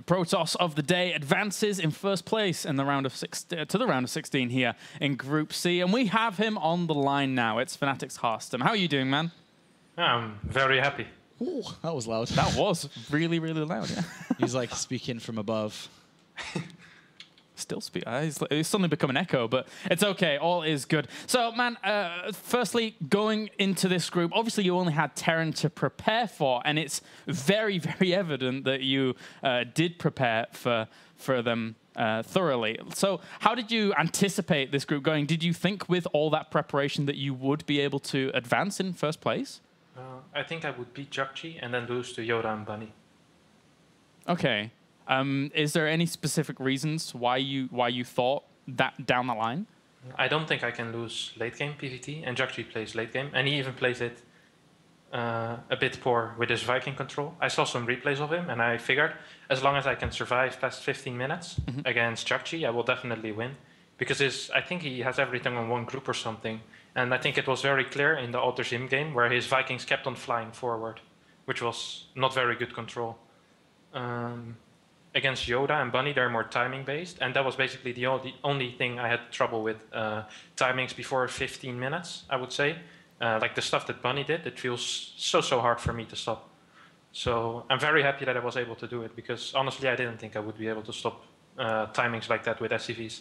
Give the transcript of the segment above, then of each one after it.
Protoss of the day advances in first place in the round of to the round of 16 here in Group C, and we have him on the line now. It's Fnatic's Harstem. How are you doing, man? I'm very happy. Ooh, that was loud. That was really, really loud, yeah. He's like speaking from above. Still speak. It's suddenly become an echo, but it's okay. All is good. So, man, firstly, going into this group, obviously you only had Terran to prepare for, and it's very, very evident that you did prepare for them thoroughly. So, how did you anticipate this group going? Did you think with all that preparation that you would be able to advance in first place? I think I would beat Jackji and then lose to YoDa and Bunny. Okay. Is there any specific reasons why you thought that down the line? I don't think I can lose late game PvT, and Jackji plays late game, and he even plays it a bit poor with his Viking control. I saw some replays of him, and I figured as long as I can survive past 15 minutes against Jackji, I will definitely win. Because I think he has everything on one group or something, and I think it was very clear in the Alter Zim game where his Vikings kept on flying forward, which was not very good control. Against YoDa and Bunny, they're more timing based, and that was basically the only thing I had trouble with. Timings before 15 minutes, I would say. Like the stuff that Bunny did, it feels so hard for me to stop. So I'm very happy that I was able to do it, because honestly I didn't think I would be able to stop timings like that with SCVs.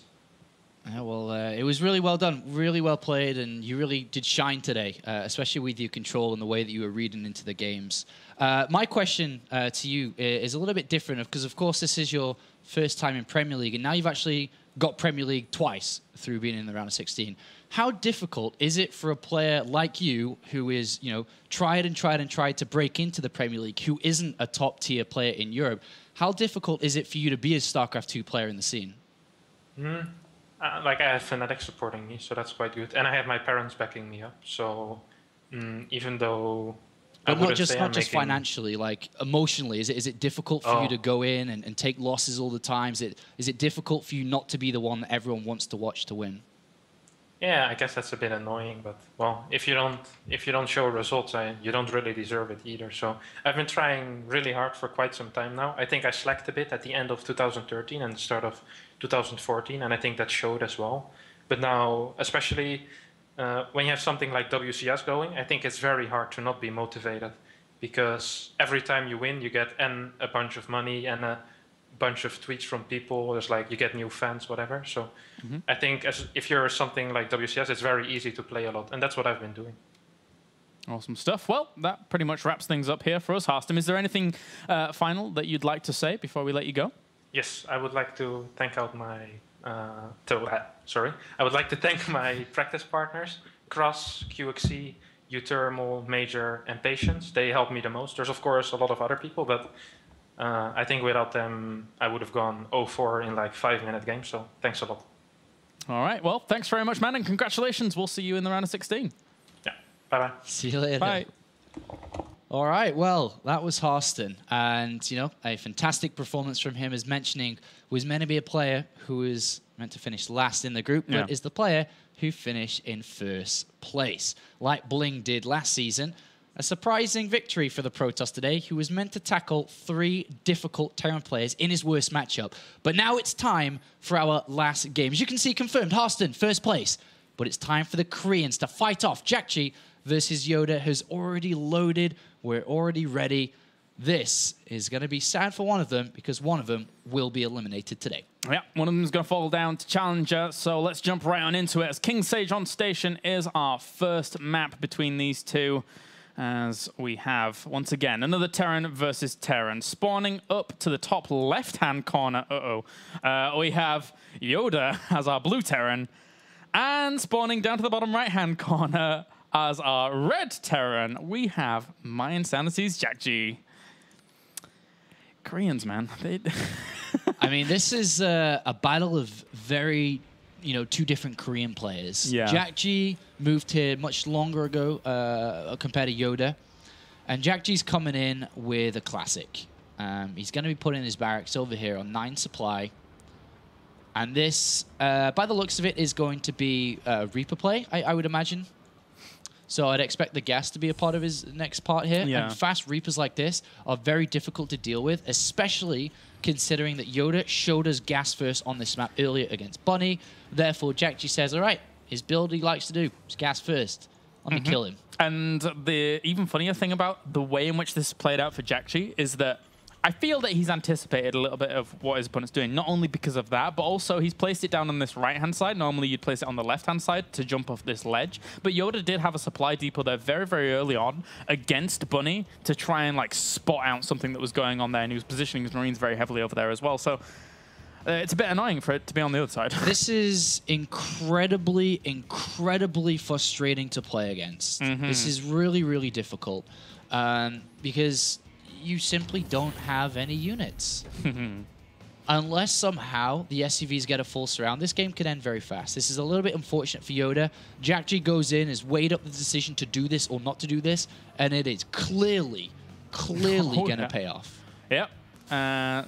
Yeah, well, it was really well done, really well played, and you really did shine today, especially with your control and the way that you were reading into the games. My question to you is a little bit different, because of course this is your first time in Premier League, and now you've actually got Premier League twice through being in the round of 16. How difficult is it for a player like you, who is, tried to break into the Premier League, who isn't a top tier player in Europe? How difficult is it for you to be a StarCraft 2 player in the scene? Like I have Fnatic supporting me, so that's quite good, and I have my parents backing me up. So even though, but not just financially, like emotionally, is it difficult for you to go in and take losses all the time? Is it difficult for you not to be the one that everyone wants to watch to win? Yeah, I guess that's a bit annoying, but well, if you don't show results, you don't really deserve it either. So I've been trying really hard for quite some time now. I think I slacked a bit at the end of 2013 and the start of 2014, and I think that showed as well. But now, especially when you have something like WCS going, I think it's very hard to not be motivated, because every time you win, you get a bunch of money and a bunch of tweets from people. There's like, you get new fans, whatever. So I think if you're something like WCS, it's very easy to play a lot, and that's what I've been doing. Awesome stuff. Well, that pretty much wraps things up here for us, Harstem. Is there anything final that you'd like to say before we let you go? Yes, I would like to thank out my I would like to thank my practice partners, Cross, QXC, Uthermal, Major, and Patience. They helped me the most. There's of course a lot of other people, but I think without them, I would have gone 0-4 in like 5-minute games. So thanks a lot. All right. Well, thanks very much, man, and congratulations. We'll see you in the round of 16. Yeah. Bye-bye. See you later. Bye. All right, well, that was Harstem, and, a fantastic performance from him, as mentioning, was meant to be a player who was meant to finish last in the group, but is the player who finished in first place. Like Bling did last season, a surprising victory for the Protoss today, who was meant to tackle 3 difficult Terran players in his worst matchup. But now it's time for our last game. As you can see, confirmed, Harstem, first place. But it's time for the Koreans to fight off Jackji versus YoDa, who's already loaded. We're already ready. This is going to be sad for one of them, because one of them will be eliminated today. Yeah, one of them is going to fall down to Challenger, so let's jump right on into it. As King Sage on Station is our first map between these two, as we have, once again, another Terran versus Terran. Spawning up to the top left-hand corner, we have YoDa as our blue Terran, and spawning down to the bottom right-hand corner as our red Terran, we have My Insanity's Jackji. Koreans, man. I mean, this is a battle of very, 2 different Korean players. Yeah. Jackji moved here much longer ago compared to YoDa. And Jackji's coming in with a classic. He's going to be putting his barracks over here on 9 supply. And this, by the looks of it, is going to be Reaper play, I would imagine. So I'd expect the gas to be a part of his next part here. Yeah. And fast Reapers like this are very difficult to deal with, especially considering that YoDa showed us gas first on this map earlier against Bunny. Therefore, Jackji says, all right, his build he likes to do is gas first. Let me kill him. And the even funnier thing about the way in which this played out for Jackji is that I feel that he's anticipated a little bit of what his opponent's doing, not only because of that, but also he's placed it down on this right-hand side. Normally, you'd place it on the left-hand side to jump off this ledge. But YoDa did have a supply depot there very, very early on against Bunny to try and like spot out something that was going on there, and he was positioning his Marines very heavily over there as well. So it's a bit annoying for it to be on the other side. This is incredibly, incredibly frustrating to play against. This is really, really difficult because you simply don't have any units. Unless somehow the SCVs get a full surround, this game could end very fast. This is a little bit unfortunate for YoDa. Jackji goes in, has weighed up the decision to do this or not to do this, and it is clearly going to pay off. Yep.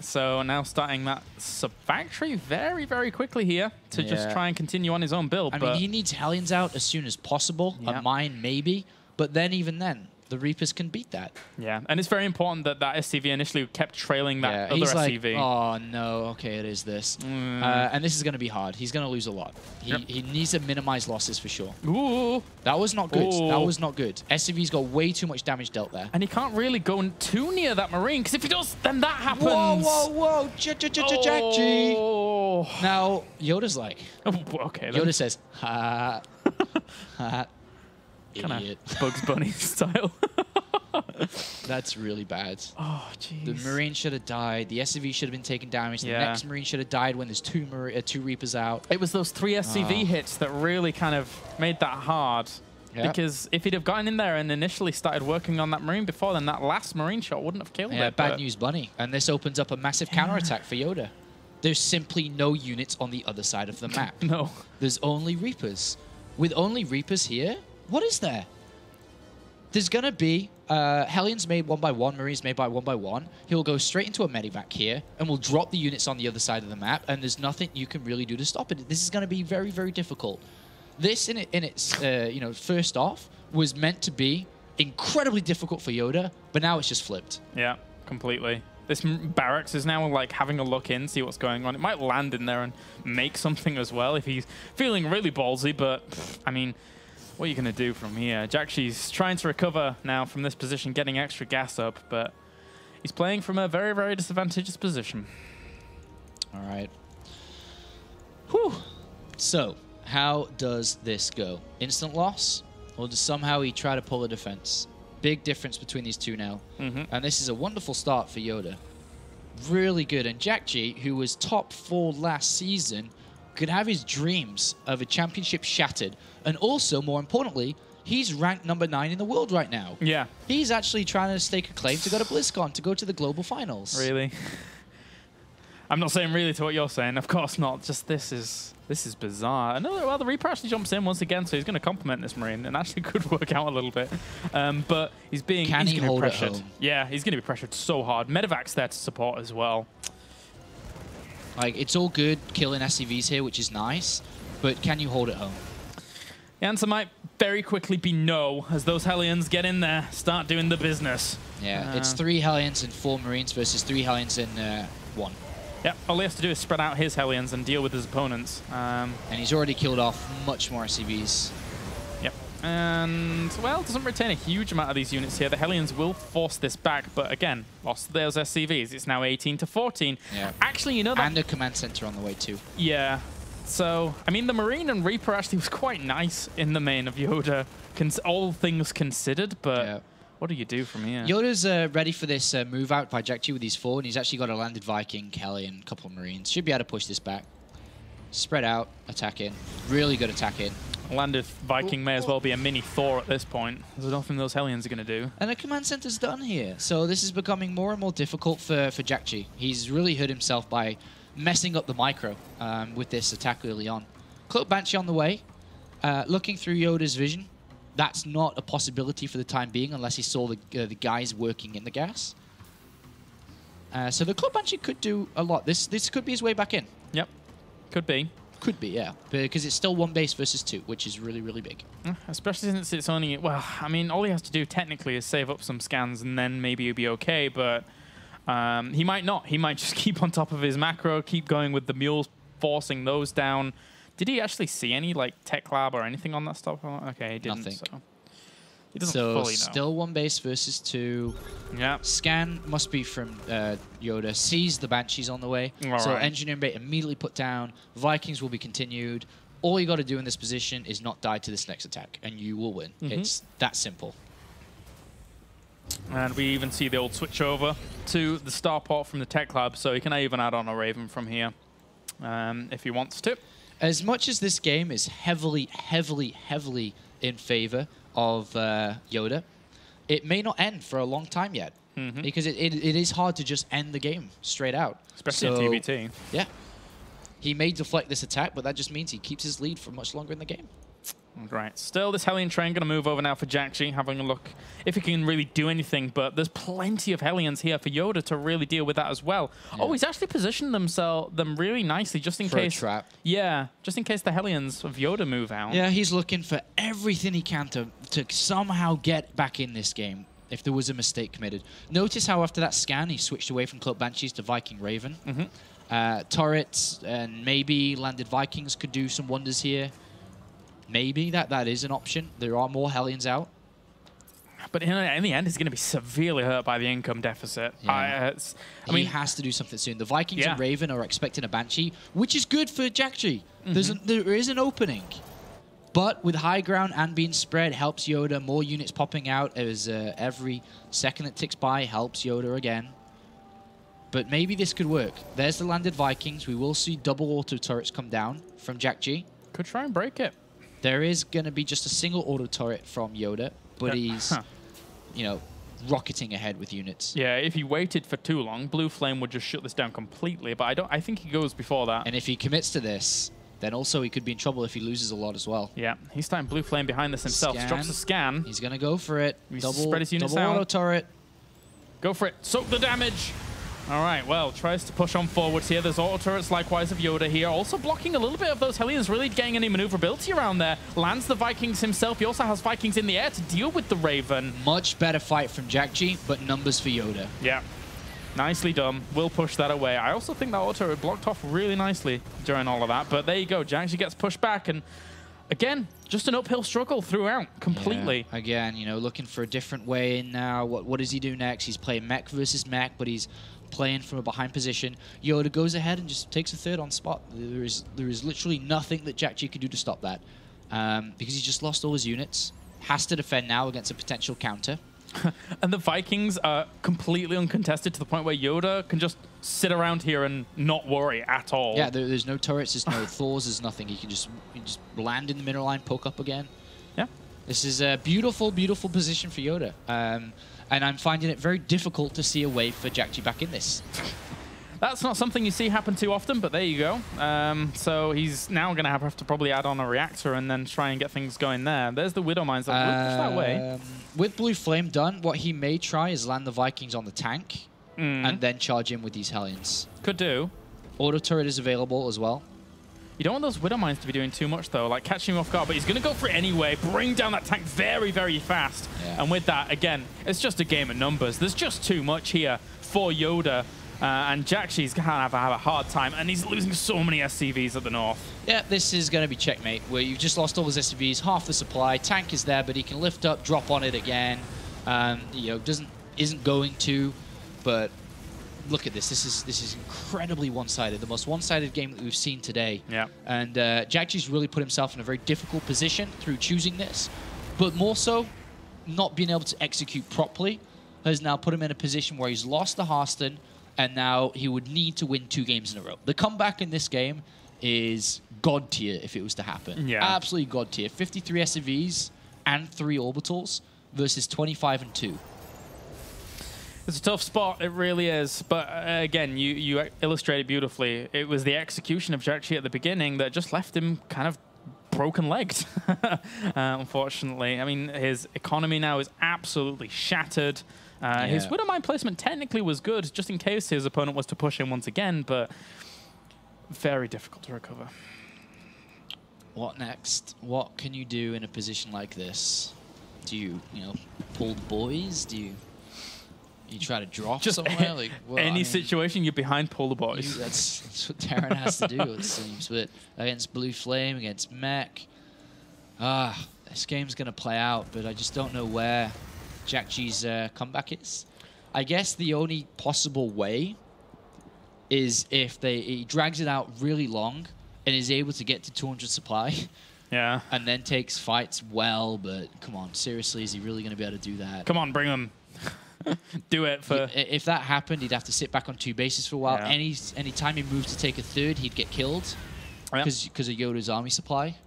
So now starting that sub-factory very, very quickly here to just try and continue on his own build. I mean, he needs Hellions out as soon as possible. A mine, maybe. But then even then, the Reapers can beat that. Yeah, and it's very important that that SCV initially kept trailing that other SCV. Like, oh, no, okay, it is this. And this is going to be hard. He's going to lose a lot. He needs to minimize losses for sure. Ooh. That was not good. That was not good. SCV's got way too much damage dealt there. And he can't really go too near that Marine, because if he does, then that happens. Whoa. Jackji. Now, YoDa's like... okay, then. YoDa says, ha. Idiot. Bugs Bunny style. That's really bad. Oh, jeez. The Marine should have died. The SCV should have been taking damage. The next Marine should have died when there's two Reapers out. It was those 3 SCV hits that really kind of made that hard. Because if he'd have gotten in there and initially started working on that Marine before, then that last Marine shot wouldn't have killed it. Bad news, Bunny. And this opens up a massive counterattack for YoDa. There's simply no units on the other side of the map. No. There's only Reapers. With only Reapers here, what is there? There's going to be Hellions made 1 by 1, Marines made by 1 by 1. He'll go straight into a medivac here, and we'll drop the units on the other side of the map, and there's nothing you can really do to stop it. This is going to be very, very difficult. This, in its first off, was meant to be incredibly difficult for YoDa, but now it's just flipped. Yeah, completely. This barracks is now like having a look in, see what's going on. It might land in there and make something as well if he's feeling really ballsy, but I mean, what are you going to do from here? Jackji's trying to recover now from this position, getting extra gas up, but he's playing from a very, very disadvantageous position. All right. Whew. So, how does this go? Instant loss? Or does somehow he try to pull a defense? Big difference between these two now. And this is a wonderful start for YoDa. Really good. And Jackji, who was top 4 last season, could have his dreams of a championship shattered. And also, more importantly, he's ranked number 9 in the world right now. Yeah. He's actually trying to stake a claim to go to BlizzCon, to go to the global finals. Really? I'm not saying really to what you're saying. Of course not. Just this is bizarre. Well, the Reaper actually jumps in once again, so he's going to compliment this Marine, and actually could work out a little bit. But he's being Can he hold pressured. it home? Yeah, he's going to be pressured so hard. Medevac's there to support as well. Like, it's all good killing SCVs here, which is nice, but can you hold it home? The answer might very quickly be no, as those Hellions get in there, start doing the business. Yeah, it's 3 Hellions and 4 Marines versus 3 Hellions and 1. Yep, all he has to do is spread out his Hellions and deal with his opponents. And he's already killed off much more SCVs. Yep, and, well, doesn't retain a huge amount of these units here. The Hellions will force this back, but again, lost those SCVs. It's now 18 to 14. Yeah. Actually, you know that... And a command center on the way, too. Yeah. So, I mean, the Marine and Reaper actually was quite nice in the main of YoDa, all things considered, but what do you do from here? YoDa's ready for this move out by Jackji with these 4, and he's actually got a landed Viking, Kelly, and a couple of Marines. Should be able to push this back. Spread out, attack in. Really good attack in. Landed Viking may as well be a mini Thor at this point. There's nothing those Hellions are going to do. And the command center's done here. So this is becoming more and more difficult for Jackji. He's really hurt himself by messing up the micro with this attack early on. Cloak Banshee on the way. Looking through YoDa's vision, that's not a possibility for the time being unless he saw the guys working in the gas. So the Cloak Banshee could do a lot. This could be his way back in. Yep, could be. Could be, yeah. Because it's still 1 base versus 2, which is really, really big. Especially since it's only, well, I mean, all he has to do technically is save up some scans and then maybe he'll be okay, but he might not. He might just keep on top of his macro, keep going with the mules, forcing those down. Did he actually see any, like, tech lab or anything on that stuff? Okay, he didn't. Nothing. So he doesn't So fully know. still 1 base versus 2. Yeah. Scan must be from YoDa. Sees the Banshees on the way. So right. engineering bait immediately put down. Vikings will be continued. All you got to do in this position is not die to this next attack, and you will win. It's that simple. And we even see the old switch over to the starport from the tech lab, so he can even add on a Raven from here if he wants to. As much as this game is heavily, heavily, heavily in favor of YoDa, it may not end for a long time yet. Because it is hard to just end the game straight out. Especially in TBT. Yeah. He may deflect this attack, but that just means he keeps his lead for much longer in the game. Right. Still, this Hellion train going to move over now for Jackji, having a look if he can really do anything. But there's plenty of Hellions here for YoDa to really deal with that as well. Yeah. Oh, he's actually positioned them really nicely just in case. For a trap. Yeah, just in case the Hellions of YoDa move out. Yeah, he's looking for everything he can to somehow get back in this game if there was a mistake committed. Notice how after that scan, he switched away from Cloak Banshees to Viking Raven. Turrets and maybe landed Vikings could do some wonders here. Maybe that is an option. There are more Hellions out. But in the end, he's going to be severely hurt by the income deficit. Yeah. I mean, he has to do something soon. The Vikings and Raven are expecting a Banshee, which is good for Jackji. There is an opening. But with high ground and being spread helps YoDa. More units popping out as every second that ticks by helps YoDa again. But maybe this could work. There's the landed Vikings. We will see double auto turrets come down from Jackji. Could try and break it. There is going to be just a single auto turret from YoDa, but he's, you know, rocketing ahead with units. Yeah, if he waited for too long, Blue Flame would just shut this down completely. But I think he goes before that. And if he commits to this, then also he could be in trouble if he loses a lot as well. Yeah, he's starting Blue Flame behind this himself. Drops a scan. He's going to go for it. Spread his units double out. auto turret. Go for it. Soak the damage. All right, well, tries to push on forwards here. There's auto turrets likewise of YoDa here. Also blocking a little bit of those Hellions, really getting any maneuverability around there. Lands the Vikings himself. He also has Vikings in the air to deal with the Raven. Much better fight from Jackji, but numbers for YoDa. Yeah. Nicely done. We'll push that away. I also think that auto turret blocked off really nicely during all of that. But there you go. Jackji gets pushed back. And again, just an uphill struggle throughout completely. Yeah. Again, you know, looking for a different way in now. What does he do next? He's playing mech versus mech, but he's playing from a behind position. YoDa goes ahead and just takes a third on spot. There is literally nothing that Jackji can do to stop that because he just lost all his units. Has to defend now against a potential counter. And the Vikings are completely uncontested to the point where YoDa can just sit around here and not worry at all. Yeah, there's no turrets, there's no Thors, there's nothing. He can just land in the middle line, poke up again. Yeah. This is a beautiful, beautiful position for YoDa. And I'm finding it very difficult to see a way for Jackji back in this. That's not something you see happen too often, but there you go. So he's now going to have to probably add on a reactor and then try and get things going there. There's the Widow Mines that will push that way. With Blue Flame done, what he may try is land the Vikings on the tank and then charge in with these Hellions. Could do. Auto turret is available as well. You don't want those Widow Mines to be doing too much, though, like catching him off guard, but he's going to go for it anyway, bring down that tank very, very fast. Yeah. And with that, again, it's just a game of numbers. There's just too much here for YoDa, and Jackji's going to have a hard time, and he's losing so many SCVs at the north. Yeah, this is going to be checkmate, where you've just lost all his SCVs, half the supply, tank is there, but he can lift up, drop on it again. You know, isn't going to, but look at this. This is incredibly one-sided. The most one-sided game that we've seen today. Yeah. And Jackji's really put himself in a very difficult position through choosing this, but more so, not being able to execute properly has now put him in a position where he's lost the Hearthstone, and now he would need to win 2 games in a row. The comeback in this game is god tier if it was to happen. Yeah. Absolutely god tier. 53 SCVs and 3 orbitals versus 25 and 2. It's a tough spot, it really is. But again, you illustrate it beautifully. It was the execution of Jackji at the beginning that just left him kind of broken-legged, unfortunately. I mean, his economy now is absolutely shattered. His Widow Mine placement technically was good, just in case his opponent was to push him once again, but very difficult to recover. What next? What can you do in a position like this? Do you, pull the boys? Do you try to drop Just somewhere? Like, well, any situation, you're behind, pull the boys. That's what Terran has to do, it seems. But against Blue Flame, against Mech, this game's going to play out, but I just don't know where Jackji's comeback is. I guess the only possible way is if he drags it out really long and is able to get to 200 supply. Yeah. And then takes fights well, but come on, seriously, is he really going to be able to do that? Come on, bring him. Do it for... If that happened, he'd have to sit back on 2 bases for a while. Yeah. Any time he moved to take a 3rd, he'd get killed because of YoDa's army supply.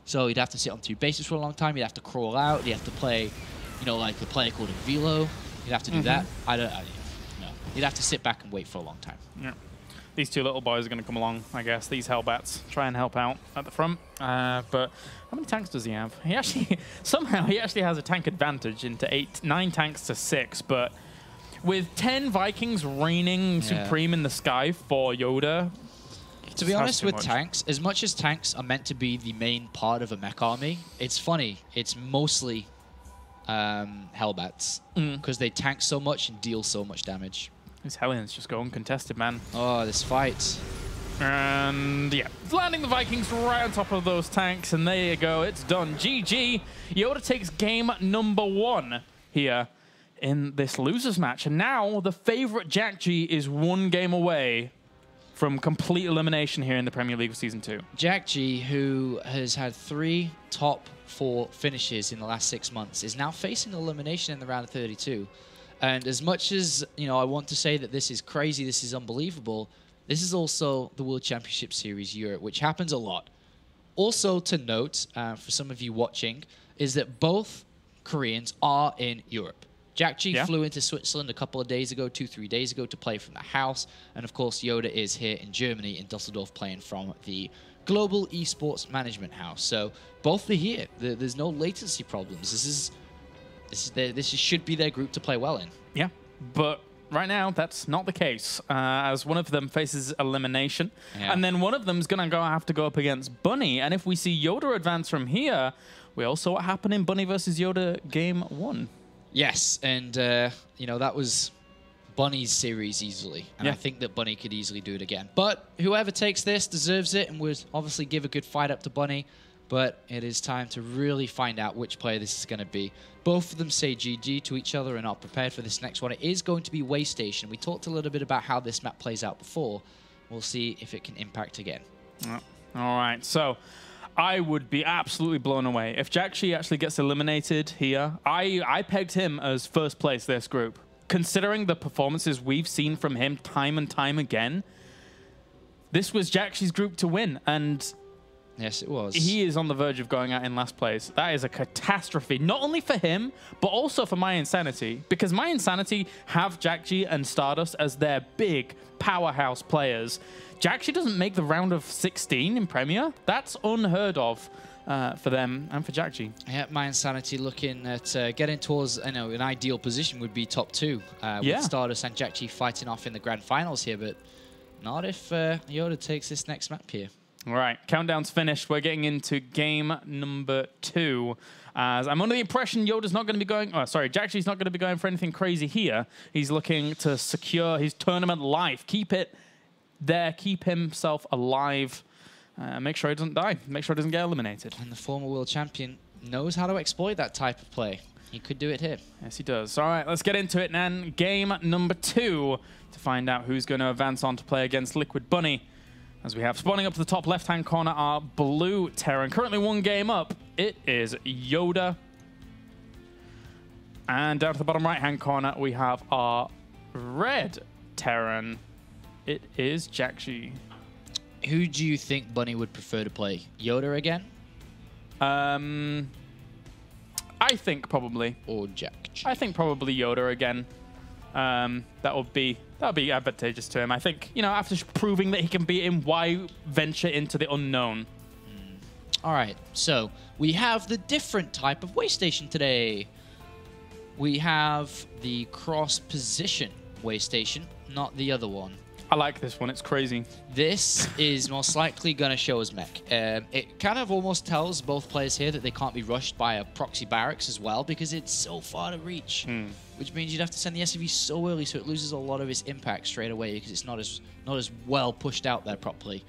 So he'd have to sit on 2 bases for a long time. He'd have to crawl out. He'd have to play, like the player called a Velo. He'd have to do that. No. He'd have to sit back and wait for a long time. Yeah. These 2 little boys are going to come along, I guess. These Hellbats try and help out at the front. But how many tanks does he have? He actually, somehow, he actually has a tank advantage into 9 tanks to 6. But with 10 Vikings reigning supreme in the sky for YoDa, to be honest with tanks, as much as tanks are meant to be the main part of a mech army, it's funny. It's mostly Hellbats because they tank so much and deal so much damage. These Hellions just go uncontested, man. Oh, this fight. And yeah, landing the Vikings right on top of those tanks, and there you go, it's done. GG. YoDa takes game number 1 here in this losers match, and now the favorite Jackji is 1 game away from complete elimination here in the Premier League of Season 2. Jackji, who has had 3 top 4 finishes in the last 6 months, is now facing elimination in the round of 32. And as much as, I want to say that this is crazy, this is unbelievable, this is also the World Championship Series Europe, which happens a lot. Also to note, for some of you watching, is that both Koreans are in Europe. Jackji flew into Switzerland a couple of days ago, 2-3 days ago, to play from the house. And of course, YoDa is here in Germany, in Dusseldorf, playing from the Global Esports Management House. So both are here. There's no latency problems. This should be their group to play well in. Yeah, but right now that's not the case, as one of them faces elimination, and then one of them's going to have to go up against Bunny. And if we see YoDa advance from here, we all saw what happened in Bunny versus YoDa game 1. Yes, and that was Bunny's series easily, and I think that Bunny could easily do it again. But whoever takes this deserves it, and would obviously give a good fight up to Bunny. But it is time to really find out which player this is going to be. Both of them say GG to each other and are prepared for this next one. It is going to be Way Station. We talked a little bit about how this map plays out before. We'll see if it can impact again. All right, so I would be absolutely blown away if Jackji actually gets eliminated here. I pegged him as first place this group. Considering the performances we've seen from him time and time again, this was Jackji's group to win, and yes, it was. he is on the verge of going out in last place. That is a catastrophe, not only for him, but also for My Insanity, because My Insanity have Jackji and Stardust as their big powerhouse players. Jackji doesn't make the round of 16 in Premier. That's unheard of for them and for Jackji. Yeah, My Insanity looking at getting towards, an ideal position would be top 2 with Stardust and Jackji fighting off in the grand finals here, but not if YoDa takes this next map here. All right, countdown's finished. We're getting into game number 2. As I'm under the impression YoDa's not going to be going... Oh, sorry, Jackji's not going to be going for anything crazy here. He's looking to secure his tournament life. Keep it there. Keep himself alive. Make sure he doesn't die. Make sure he doesn't get eliminated. And the former world champion knows how to exploit that type of play. He could do it here. Yes, he does. All right, let's get into it, then. Game number 2 to find out who's going to advance on to play against Liquid Bunny. As we have spawning up to the top left-hand corner are Blue Terran. Currently 1 game up. It is YoDa. And down to the bottom right-hand corner, we have our Red Terran. It is Jackji. Who do you think Bunny would prefer to play? YoDa again? I think probably. Or Jackji? I think probably YoDa again. That would be advantageous to him. I think, after proving that he can beat him, why venture into the unknown? All right, so we have the different type of way station today. We have the cross position way station, not the other one. I like this one. It's crazy. This is most likely going to show us mech. It kind of almost tells both players here that they can't be rushed by a proxy barracks as well because it's so far to reach, which means you'd have to send the SCV so early so it loses a lot of its impact straight away because it's not as well pushed out there properly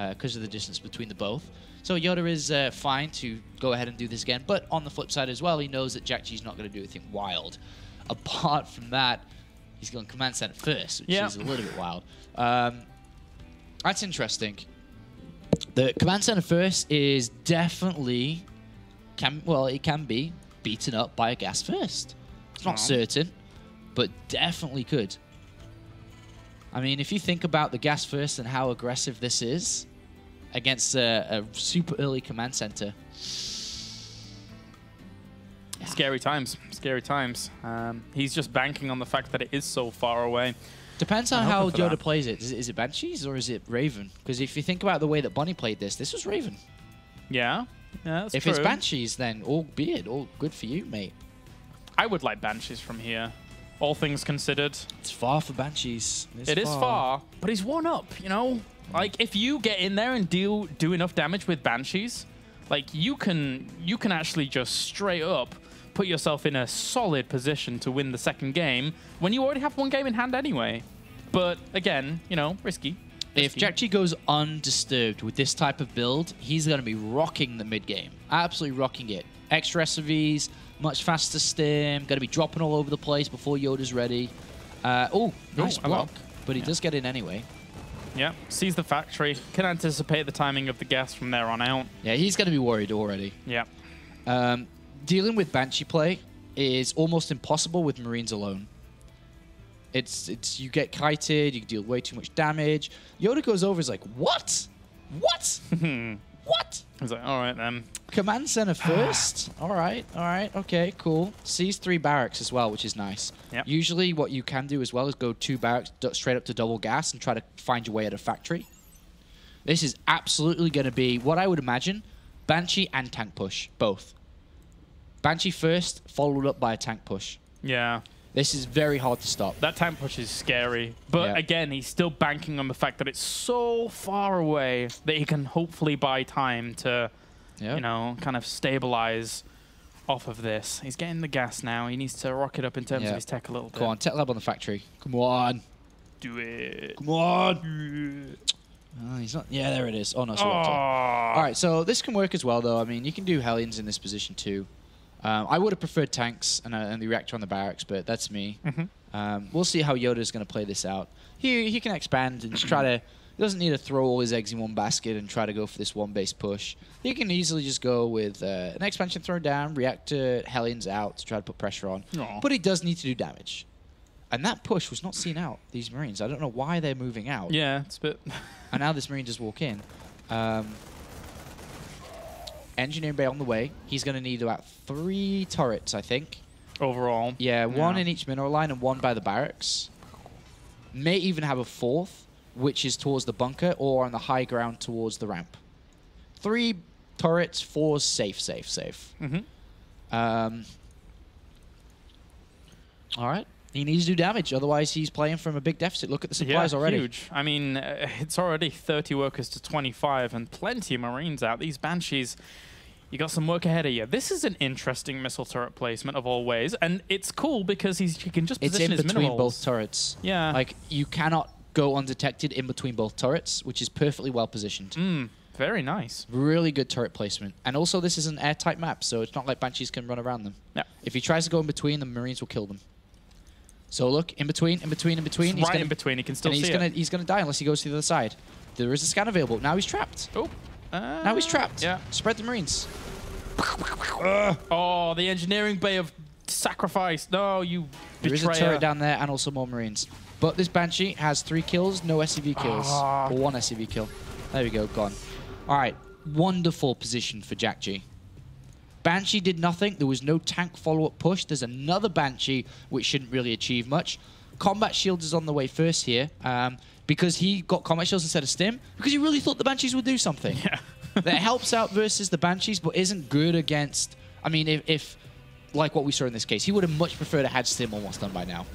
because of the distance between the both. So YoDa is fine to go ahead and do this again, but on the flip side as well, he knows that Jackji's not going to do anything wild. Apart from that, he's going command center first, which is a little bit wild. That's interesting. The command center first is definitely it can be beaten up by a gas first. It's not certain, but definitely could. I mean, if you think about the gas first and how aggressive this is against a super early command center. Scary times. Scary times. He's just banking on the fact that it is so far away. Depends on how YoDa plays it. Is it Banshees or is it Raven? Because if you think about the way that Bonnie played this was Raven. Yeah, that's if true. It's Banshees, then all be it. All good for you, mate. I would like Banshees from here, all things considered. It's far for Banshees. It is far, but he's one up, you know? Like, if you get in there and do enough damage with Banshees, like, you can actually just straight up put yourself in a solid position to win the second game when you already have one game in hand anyway. But again, you know, risky. If Jackji goes undisturbed with this type of build, he's going to be rocking the mid game. Absolutely rocking it. Extra SCVs, much faster stim, going to be dropping all over the place before YoDa's ready. Nice block, but he does get in anyway. Yeah, sees the factory, can anticipate the timing of the gas from there on out. Yeah, he's going to be worried already. Yeah. Dealing with Banshee play is almost impossible with Marines alone. It's you get kited, you deal way too much damage. YoDa goes over, is like, what? What? What? He's like, all right then. Command center first. all right, okay, cool. Sees 3 barracks as well, which is nice. Yep. Usually what you can do as well is go 2 barracks straight up to double gas and try to find your way at a factory. This is absolutely going to be what I would imagine, Banshee and tank push, both. Banshee first, followed up by a tank push. Yeah. This is very hard to stop. That tank push is scary. But again, he's still banking on the fact that it's so far away that he can hopefully buy time to, you know, kind of stabilize off of this. He's getting the gas now. He needs to rock it up in terms of his tech a little bit. Come on, tech lab on the factory. Come on. Do it. Come on. Oh, he's not. Yeah, there it is. Oh, no. So all right, so this can work as well, though. I mean, you can do Hellions in this position, too. I would have preferred tanks and the reactor on the barracks, but that's me. We'll see how YoDa's going to play this out. He can expand and just try to... He doesn't need to throw all his eggs in one basket and try to go for this one-base push. He can easily just go with an expansion thrown down, reactor, Hellions out to try to put pressure on. But he does need to do damage. And that push was not seen out, these Marines. I don't know why they're moving out. Yeah, it's a bit... And now this Marine just walk in. Engineering bay on the way. He's going to need about 3 turrets, I think. Overall. Yeah, 1 in each mineral line and 1 by the barracks. May even have a 4th, which is towards the bunker or on the high ground towards the ramp. 3 turrets, 4's safe. All right. He needs to do damage, otherwise he's playing from a big deficit. Look at the supplies already. Huge. I mean, it's already 30 workers to 25 and plenty of Marines out. These Banshees, you got some work ahead of you. This is an interesting missile turret placement of all ways, and it's cool because he can just position his minerals. It's in between both turrets. Yeah. Like, you cannot go undetected in between both turrets, which is perfectly well positioned. Very nice. Really good turret placement. And also, this is an airtight map, so it's not like Banshees can run around them. Yeah. If he tries to go in between, the Marines will kill them. So look, in between. He's right in between. He can still see it. He's gonna die unless he goes to the other side. There is a scan available. Now he's trapped. Oh. Now he's trapped. Yeah. Spread the Marines. Oh, the engineering bay of sacrifice. No, you betrayer. There is a turret down there and also more Marines. But this Banshee has 3 kills, no SCV kills. Or 1 SCV kill. There we go, gone. All right, wonderful position for Jackji. Banshee did nothing. There was no tank follow-up push. There's another Banshee, which shouldn't really achieve much. Combat Shields is on the way first here, because he got Combat Shields instead of Stim, because he really thought the Banshees would do something. Yeah. That helps out versus the Banshees, but isn't good against... I mean, if like what we saw in this case, he would have much preferred to have Stim almost done by now.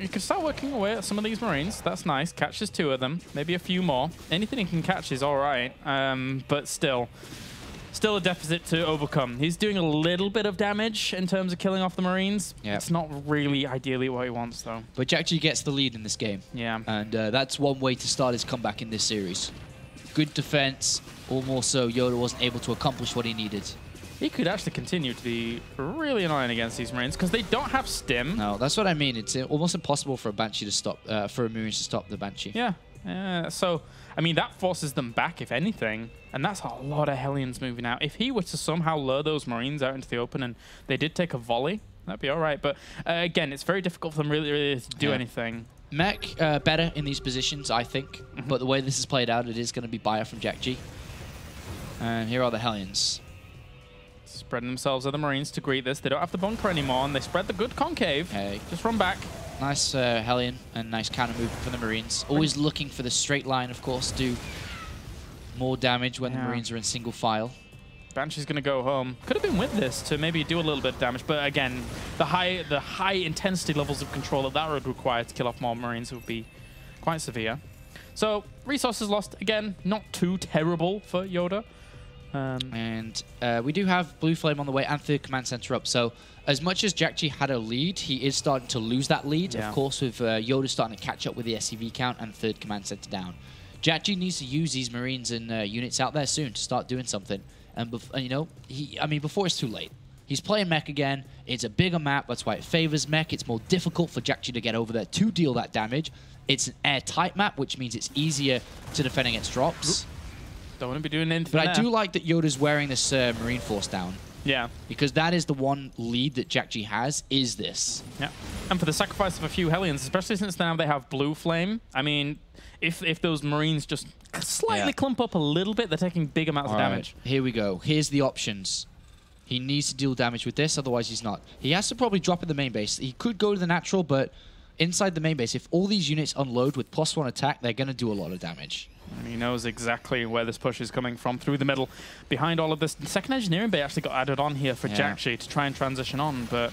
You can start working away at some of these Marines. That's nice. Catches 2 of them. Maybe a few more. Anything he can catch is all right. But still a deficit to overcome. He's doing a little bit of damage in terms of killing off the Marines. Yep. It's not really ideally what he wants, though. But Jackji gets the lead in this game. Yeah. And that's one way to start his comeback in this series. Good defense, or more so, YoDa wasn't able to accomplish what he needed. He could actually continue to be really annoying against these Marines because they don't have stim. No, that's what I mean. It's almost impossible for a Banshee to stop, for a Marine to stop the Banshee. Yeah. So, I mean, that forces them back, if anything. And that's a lot of Hellions moving out. If he were to somehow lure those Marines out into the open and they did take a volley, that'd be all right. But again, it's very difficult for them really to do anything. Mech better in these positions, I think. But the way this is played out, it is going to be Bio from Jackji. And here are the Hellions. Spreading themselves at the Marines to greet this. They don't have the bunker anymore, and they spread the good concave. Hey. Just run back. Nice Hellion and nice counter movement from the Marines. Always looking for the straight line, of course, do more damage when the Marines are in single file. Banshee's going to go home. Could have been with this to maybe do a little bit of damage, but again, the high intensity levels of control that would require to kill off more Marines would be quite severe. So, resources lost. Again, not too terrible for YoDa. And we do have Blue Flame on the way and third command center up. So as much as Jackji had a lead, he is starting to lose that lead. Of course, with YoDa starting to catch up with the SCV count and third command center down. Jackji needs to use these Marines and units out there soon to start doing something. And you know, before it's too late. He's playing mech again. It's a bigger map. That's why it favors mech. It's more difficult for Jackji to get over there to deal that damage. It's an airtight map, which means it's easier to defend against drops. Don't want to be doing anything But there. I do like that YoDa's wearing this Marine Force down. Yeah. Because that is the one lead that Jackji has, is this. Yeah. And for the sacrifice of a few Hellions, especially since now they have Blue Flame, I mean, if those Marines just slightly clump up a little bit, they're taking big amounts of damage. Here we go. Here's the options. He needs to deal damage with this, otherwise he's not. He has to probably drop in the main base. He could go to the natural, but inside the main base, if all these units unload with +1 attack, they're going to do a lot of damage. And he knows exactly where this push is coming from, through the middle. Behind all of this, the second engineering bay actually got added on here for Jackji to try and transition on, but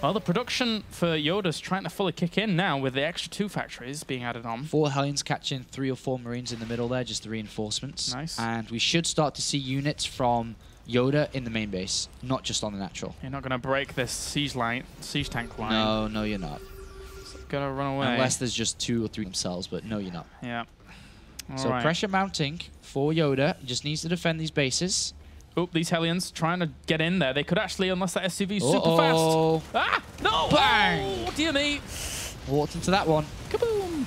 well, the production for YoDa's trying to fully kick in now with the extra 2 factories being added on. 4 Hellions catching 3 or 4 Marines in the middle there, just the reinforcements. Nice. And we should start to see units from YoDa in the main base, not just on the natural. You're not going to break this siege tank line. No, no, you're not. Gotta run away. Unless there's just 2 or 3 themselves, but no, you're not. Yeah. So pressure mounting for YoDa. Just needs to defend these bases. Oop, these Hellions trying to get in there. They could actually, unless that SCV is super fast. Ah! No! Bang! Oh, dear me. Walked into that one. Kaboom!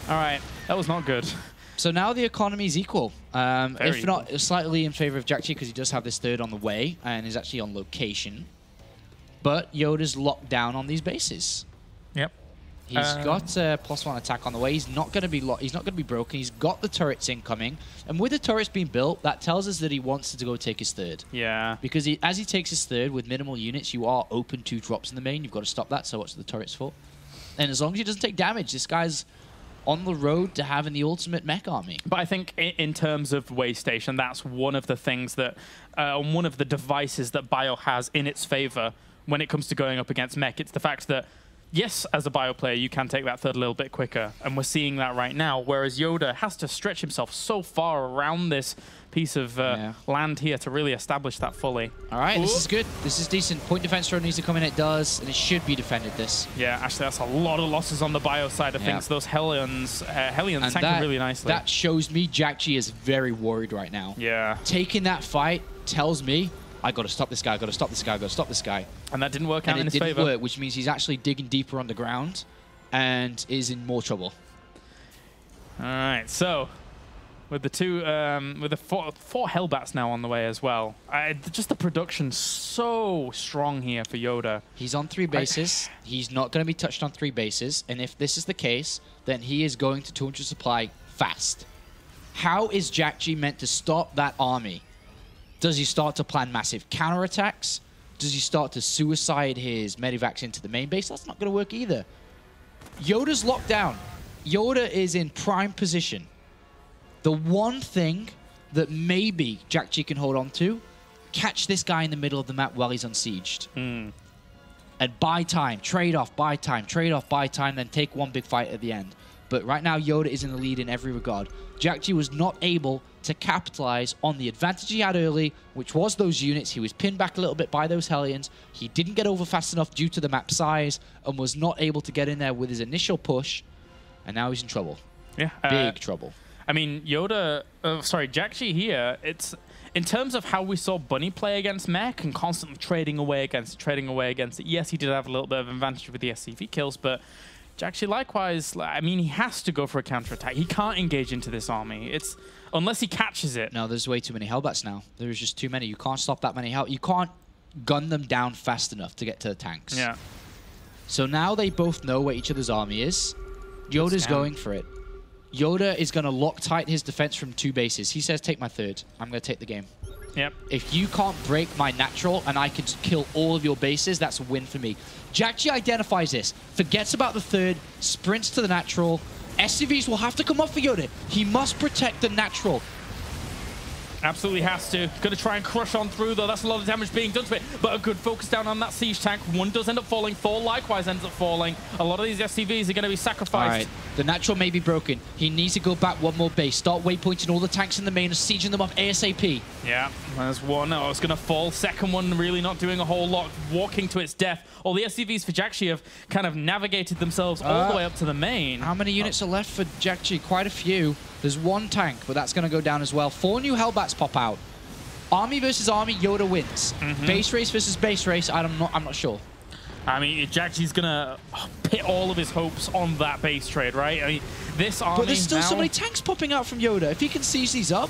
All right, that was not good. So now the economy is equal. If equal. not slightly in favor of Jackji, because he does have this third on the way and is actually on location. But YoDa's locked down on these bases. Yep. He's got +1 attack on the way. He's not going to be he's not going to be broken. He's got the turrets incoming, and with the turrets being built, that tells us that he wants to go take his third. Yeah. Because as he takes his third with minimal units, you are open to drops in the main. You've got to stop that. So what's the turrets for? And as long as he doesn't take damage, this guy's on the road to having the ultimate mech army. But I think in terms of way station, that's one of the things that, one of the devices that Bio has in its favor when it comes to going up against mech. It's the fact that, yes, as a Bio player, you can take that third a little bit quicker, and we're seeing that right now, whereas YoDa has to stretch himself so far around this piece of land here to really establish that fully. All right, this is good. This is decent. Point defense throw needs to come in. It does, and it should be defended, this. Yeah, actually, that's a lot of losses on the Bio side of things. Those Hellions tanking really nicely. That shows me Jackji is very worried right now. Yeah. Taking that fight tells me, I got to stop this guy, I got to stop this guy, I got to stop this guy. And that didn't work out in his favor. It didn't work, which means he's actually digging deeper underground and is in more trouble. All right, so with the with the four Hellbats now on the way as well. Just the production so strong here for YoDa. He's on 3 bases. He's not going to be touched on 3 bases. And if this is the case, then he is going to 200 supply fast. How is Jackji meant to stop that army? Does he start to plan massive counterattacks? Does he start to suicide his medivacs into the main base? That's not going to work either. YoDa's locked down. YoDa is in prime position. The one thing that maybe Jackji can hold on to, catch this guy in the middle of the map while he's unsieged. and buy time, trade off, buy time, trade off, buy time, then take one big fight at the end. But right now, YoDa is in the lead in every regard. Jackji was not able to capitalize on the advantage he had early, which was those units. He was pinned back a little bit by those Hellions. He didn't get over fast enough due to the map size and was not able to get in there with his initial push. And now he's in trouble. Yeah. Big trouble. I mean, Jackji here, it's in terms of how we saw Bunny play against Mech and constantly trading away against it. Yes, he did have a little bit of advantage with the SCV kills, but Jackji likewise, I mean, he has to go for a counterattack. He can't engage into this army. It's unless he catches it. No, there's way too many Hellbats now. There's just too many. You can't stop that many Hell. You can't gun them down fast enough to get to the tanks. Yeah. So now they both know where each other's army is. YoDa's going for it. YoDa is going to lock tight his defense from 2 bases. He says, take my 3rd. I'm going to take the game. Yep. If you can't break my natural and I can kill all of your bases, that's a win for me. Jackji identifies this, forgets about the 3rd, sprints to the natural. SCVs will have to come up for YoDa. He must protect the natural. Absolutely has to. Going to try and crush on through, though. That's a lot of damage being done to it. But a good focus down on that siege tank. 1 does end up falling. 4 likewise ends up falling. A lot of these SCVs are going to be sacrificed. All right. The natural may be broken. He needs to go back 1 more base. Start waypointing all the tanks in the main and sieging them up ASAP. Yeah, there's 1. Oh, it's going to fall. 2nd one really not doing a whole lot. Walking to its death. All the SCVs for Jackji have kind of navigated themselves all the way up to the main. How many units are left for Jackji? Quite a few. There's 1 tank, but that's going to go down as well. 4 new Hellbats pop out. Army versus army, YoDa wins. Base race versus base race, I'm not sure. I mean, Jackji's going to pit all of his hopes on that base trade, right? I mean, this army But there's still now... so many tanks popping out from YoDa. If he can siege these up...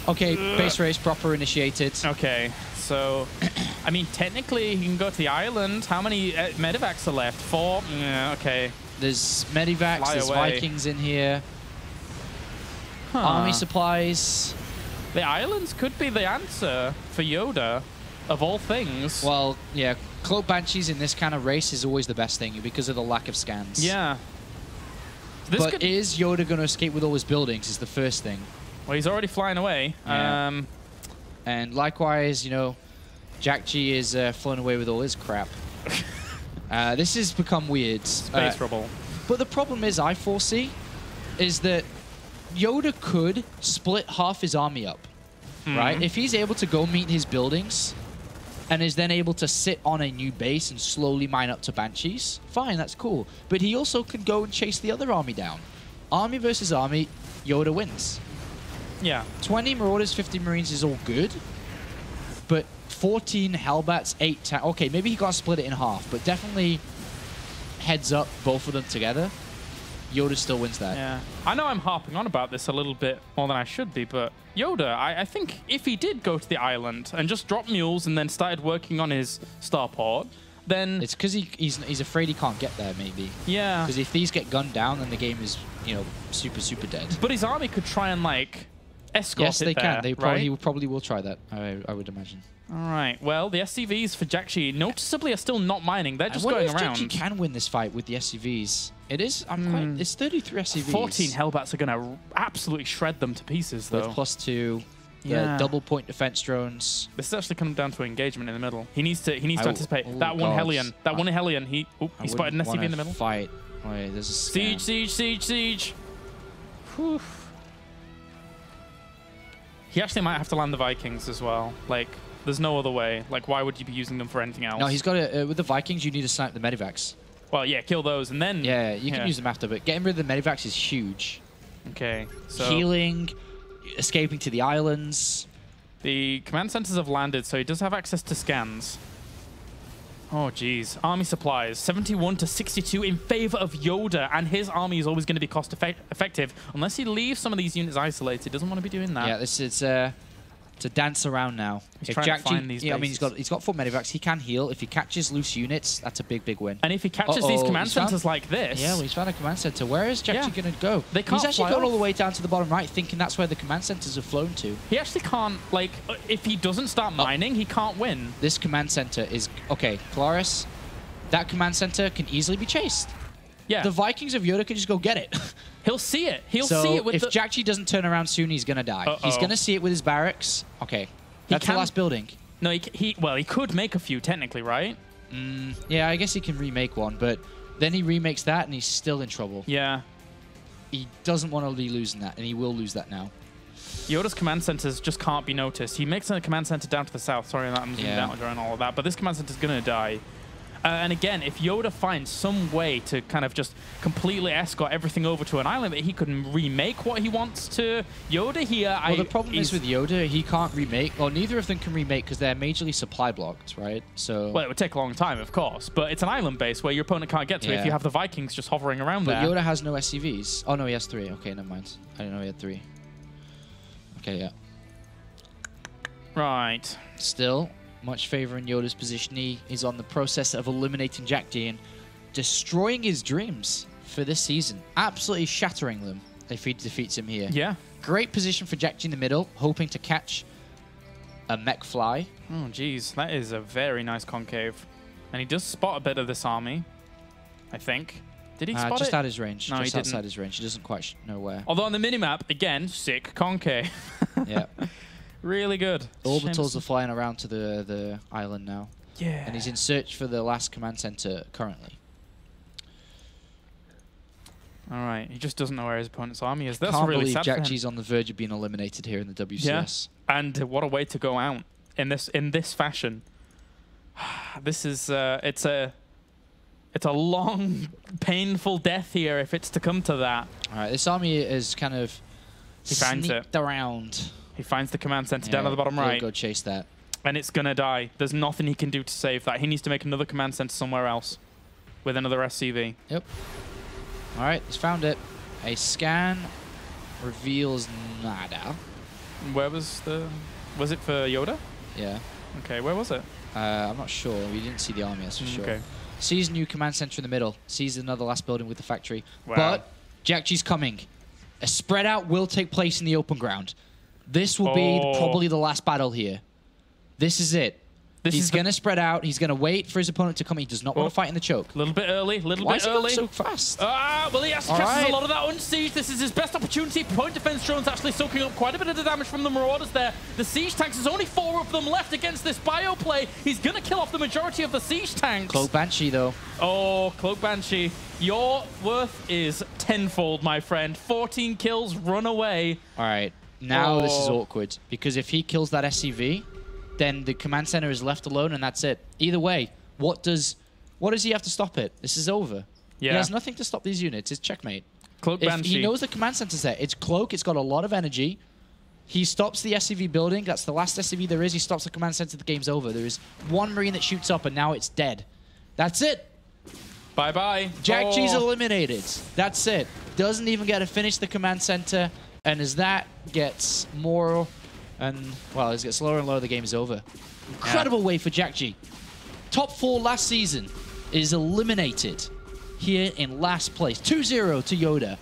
Okay, base race, proper initiated. Okay, so... I mean, technically, he can go to the island. How many medevacs are left? 4? Yeah, okay. There's medivacs, there's Vikings in here. Army supplies. The islands could be the answer for YoDa, of all things. Well, yeah, Cloak Banshees in this kind of race is always the best thing because of the lack of scans. Yeah. But is YoDa going to escape with all his buildings is the first thing. Well, he's already flying away. Yeah. And likewise, you know, Jackji is flying away with all his crap. This has become weird. Space trouble. But the problem is, I foresee, is that YoDa could split half his army up, right? If he's able to go meet his buildings and is then able to sit on a new base and slowly mine up to Banshees, fine, that's cool. But he also can go and chase the other army down. Army versus army, YoDa wins. Yeah. 20 Marauders, 50 Marines is all good, but 14 Hellbats, 8 tanks. Okay, maybe he can't split it in half, but definitely heads up both of them together. YoDa still wins that. Yeah. I know I'm harping on about this a little bit more than I should be, but YoDa, I think if he did go to the island and just dropped mules and then started working on his starport, then... It's because he's afraid he can't get there, maybe. Yeah. Because if these get gunned down, then the game is, you know, super, super dead. But his army could try and, like, escort yes, they there, can. They probably will try that, I would imagine. All right. Well, the SCVs for Jackji noticeably are still not mining. They're just going around. Jackji can win this fight with the SCVs. It is. It's 33 SCVs. 14 Hellbats are going to absolutely shred them to pieces, though. With +2. Yeah. Double point defense drones. This is actually coming down to engagement in the middle. He needs to anticipate that one Hellion. That one Hellion. He spotted an SCV in the middle. Fight. Wait, there's a scan. Siege. Whew. He actually might have to land the Vikings as well. Like, there's no other way. Like, why would you be using them for anything else? No, he's got to... with the Vikings, you need to snipe the medivacs. Well, yeah, kill those and then... Yeah, you can use them after, but getting rid of the medivacs is huge. Okay, so... Healing, escaping to the islands. The command centers have landed, so he does have access to scans. Oh, geez. Army supplies, 71 to 62 in favor of YoDa, and his army is always going to be cost effective unless he leaves some of these units isolated. He doesn't want to be doing that. Yeah, this is to dance around now. He's trying to find these bases. I mean, he's got 4 medivacs. He can heal. If he catches loose units, that's a big, big win. And if he catches these command centers like this... Yeah, well, he's found a command center. Where is Jackji going to go? They can't He's actually fly gone off. all the way down to the bottom right, thinking that's where the command centers have flown to. He actually can't, like, if he doesn't start mining, he can't win. This command center is... Okay, Polaris, that command center can easily be chased. Yeah. The Vikings of YoDa can just go get it. He'll see it. He'll see it with if Jackji doesn't turn around soon, he's going to die. He's going to see it with his barracks. Okay. That's the last building. No, well, he could make a few, technically, right? Yeah, I guess he can remake one, but then he remakes that and he's still in trouble. Yeah. He doesn't want to be losing that, and he will lose that now. YoDa's command centers just can't be noticed. He makes a command center down to the south. Sorry that I'm zooming out during all of that, but this command center is going to die. And again, if YoDa finds some way to kind of just completely escort everything over to an island that he can remake what he wants to YoDa here... Well, the problem is with YoDa, he can't remake. Well, neither of them can remake because they're majorly supply blocked, right? So... Well, it would take a long time, of course, but it's an island base where your opponent can't get to if you have the Vikings just hovering around there. But YoDa has no SCVs. Oh, no, he has 3. Okay, never mind. I didn't know he had 3. Okay, yeah. Right. Still... much favouring YoDa's position. He is on the process of eliminating Jackji and destroying his dreams for this season. Absolutely shattering them if he defeats him here. Yeah. Great position for Jackji in the middle, hoping to catch a mech fly. Oh, geez. That is a very nice concave. And he does spot a bit of this army, I think. Did he spot just it? out his range. No, just he outside didn't. his range. He doesn't quite know where. Although on the minimap, again, sick concave. Yeah. Really good. Orbitals are flying around to the island now. Yeah. And he's in search for the last command center currently. All right. He just doesn't know where his opponent's army is. That's Can't really believe sad for him. Jackji's on the verge of being eliminated here in the WCS. Yeah. And what a way to go out in this fashion. This is it's a long, painful death here if it's to come to that. All right. This army is kind of sneaked around. He finds the command center down at the bottom right. Go chase that. And it's going to die. There's nothing he can do to save that. He needs to make another command center somewhere else with another SCV. Yep. All right, he's found it. A scan reveals nada. Where was the... Was it for YoDa? Yeah. Okay, where was it? I'm not sure. We didn't see the army, that's for sure. Okay. Sees new command center in the middle. Sees another last building with the factory. Wow. But Jackji's coming. A spread out will take place in the open ground. This will be probably the last battle here. This is it. He's going to spread out. He's going to wait for his opponent to come. He does not want to fight in the choke. A little bit early. Why is he going so fast? Well, he has to catch a lot of that unsiege. This is his best opportunity. Point defense drones actually soaking up quite a bit of the damage from the Marauders there. The siege tanks, there's only 4 of them left against this bio play. He's going to kill off the majority of the siege tanks. Cloak Banshee, though. Oh, Cloak Banshee. Your worth is tenfold, my friend. 14 kills, run away. All right. Now this is awkward, because if he kills that SCV, then the command center is left alone, and that's it. Either way, what does he have to stop it? This is over. Yeah. He has nothing to stop these units. It's checkmate. Cloak Banshee. He knows the command center's there. It's Cloak. It's got a lot of energy. He stops the SCV building. That's the last SCV there is. He stops the command center. The game's over. There is 1 Marine that shoots up, and now it's dead. That's it. Bye-bye. Jackji's eliminated. That's it. Doesn't even get to finish the command center. And as that gets more and, well, as it gets lower and lower, the game is over. Incredible way for Jackji. Top 4 last season is eliminated here in last place. 2-0 to YoDa.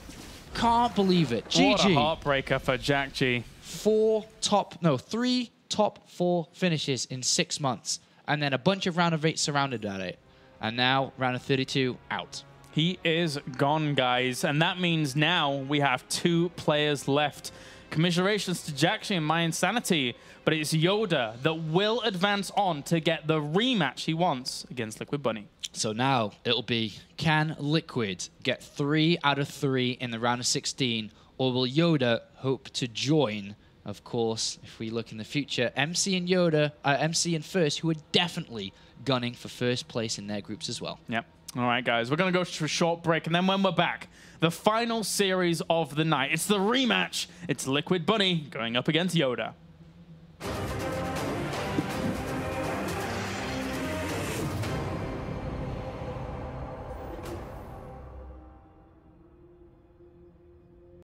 Can't believe it. GG. What a heartbreaker for Jackji. 3 top 4 finishes in 6 months. And then a bunch of round of 8 surrounded at it. And now, round of 32, out. He is gone, guys. And that means now we have 2 players left. Commiserations to Jackji and my insanity. But it's YoDa that will advance on to get the rematch he wants against Liquid Bunny. So now it'll be, can Liquid get 3 out of 3 in the round of 16? Or will YoDa hope to join? Of course, if we look in the future, MC and YoDa, MC and First, who are definitely gunning for first place in their groups as well. Yep. All right, guys, we're going to go to a short break, and then when we're back, the final series of the night. It's the rematch. It's Liquid Bunny going up against YoDa.